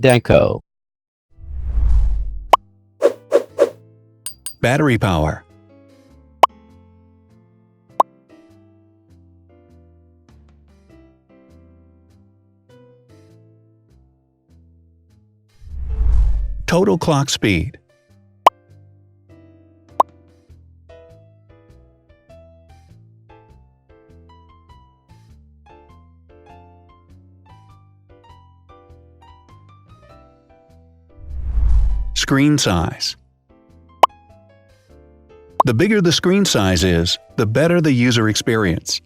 Zhdanko. Battery power. Total clock speed. Screen size. The bigger the screen size is, the better the user experience.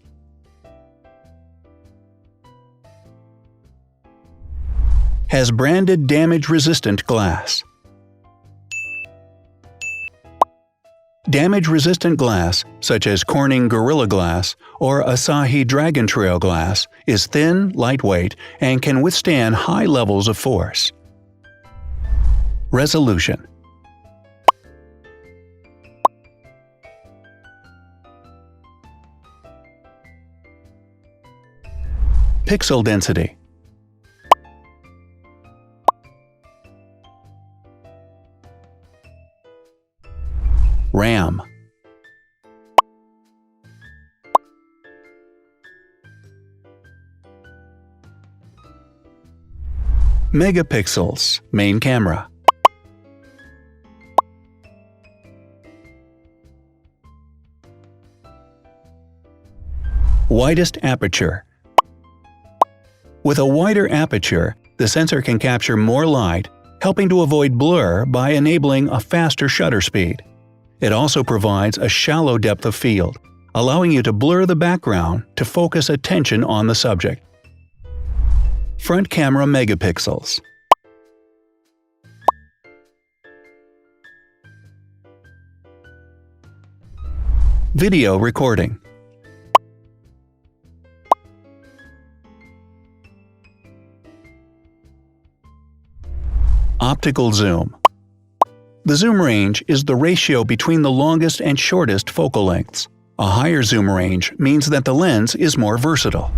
Has branded damage-resistant glass. Damage-resistant glass, such as Corning Gorilla Glass or Asahi Dragon Trail glass, is thin, lightweight, and can withstand high levels of force. Resolution. Pixel density. RAM. Megapixels, main camera. Widest aperture. With a wider aperture, the sensor can capture more light, helping to avoid blur by enabling a faster shutter speed. It also provides a shallow depth of field, allowing you to blur the background to focus attention on the subject. Front camera megapixels. Video recording. Optical zoom. The zoom range is the ratio between the longest and shortest focal lengths. A higher zoom range means that the lens is more versatile.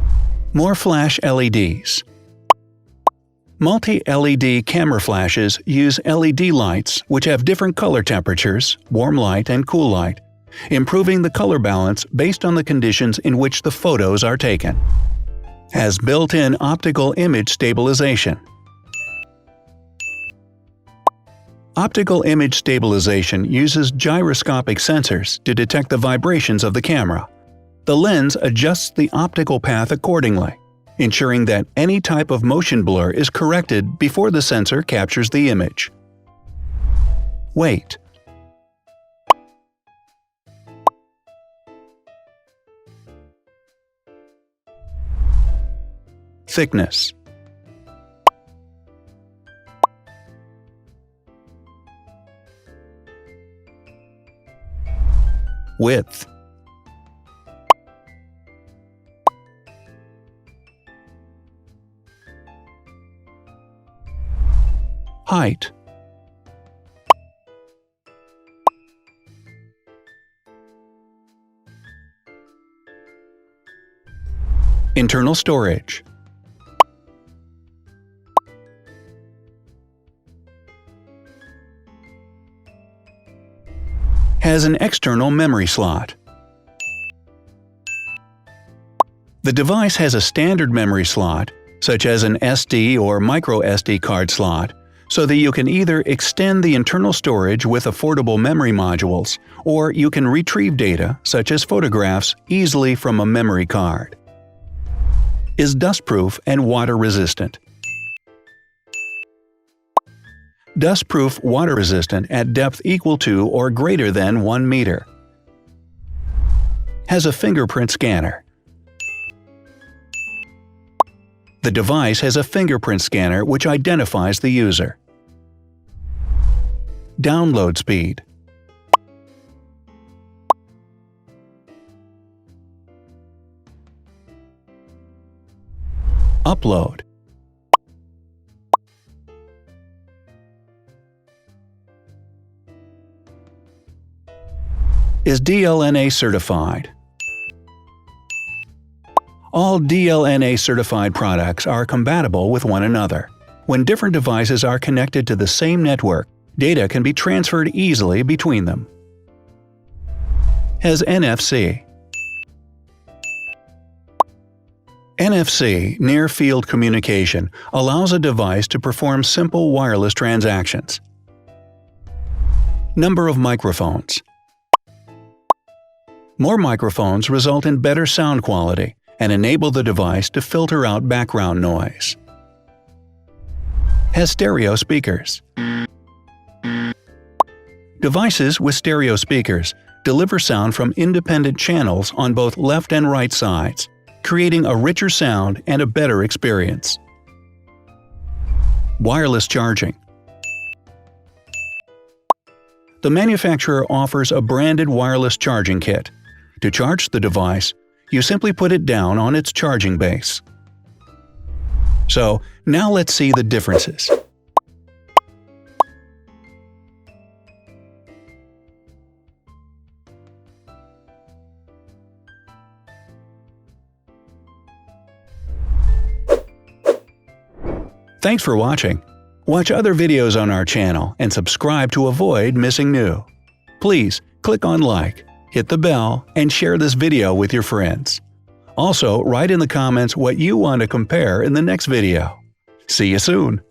More flash LEDs. Multi-LED camera flashes use LED lights which have different color temperatures, warm light and cool light, improving the color balance based on the conditions in which the photos are taken. Has built-in optical image stabilization. Optical image stabilization uses gyroscopic sensors to detect the vibrations of the camera. The lens adjusts the optical path accordingly, ensuring that any type of motion blur is corrected before the sensor captures the image. Weight. Thickness. Width. Height. Internal storage. Has an external memory slot. The device has a standard memory slot, such as an SD or micro SD card slot, so that you can either extend the internal storage with affordable memory modules, or you can retrieve data, such as photographs, easily from a memory card. Is dustproof and water-resistant. Dustproof water-resistant at depth equal to or greater than 1 meter. Has a fingerprint scanner. The device has a fingerprint scanner which identifies the user. Download speed. Upload. Is DLNA certified. All DLNA certified products are compatible with one another, When different devices are connected to the same network, data can be transferred easily between them. Has NFC. NFC, Near Field Communication, allows a device to perform simple wireless transactions. Number of microphones. More microphones result in better sound quality and enable the device to filter out background noise. Has stereo speakers. Devices with stereo speakers deliver sound from independent channels on both left and right sides, creating a richer sound and a better experience. Wireless charging. The manufacturer offers a branded wireless charging kit. To charge the device, you simply put it down on its charging base. So, now let's see the differences. Thanks for watching. Watch other videos on our channel and subscribe to avoid missing new. Please click on like, hit the bell, and share this video with your friends. Also, write in the comments what you want to compare in the next video. See you soon!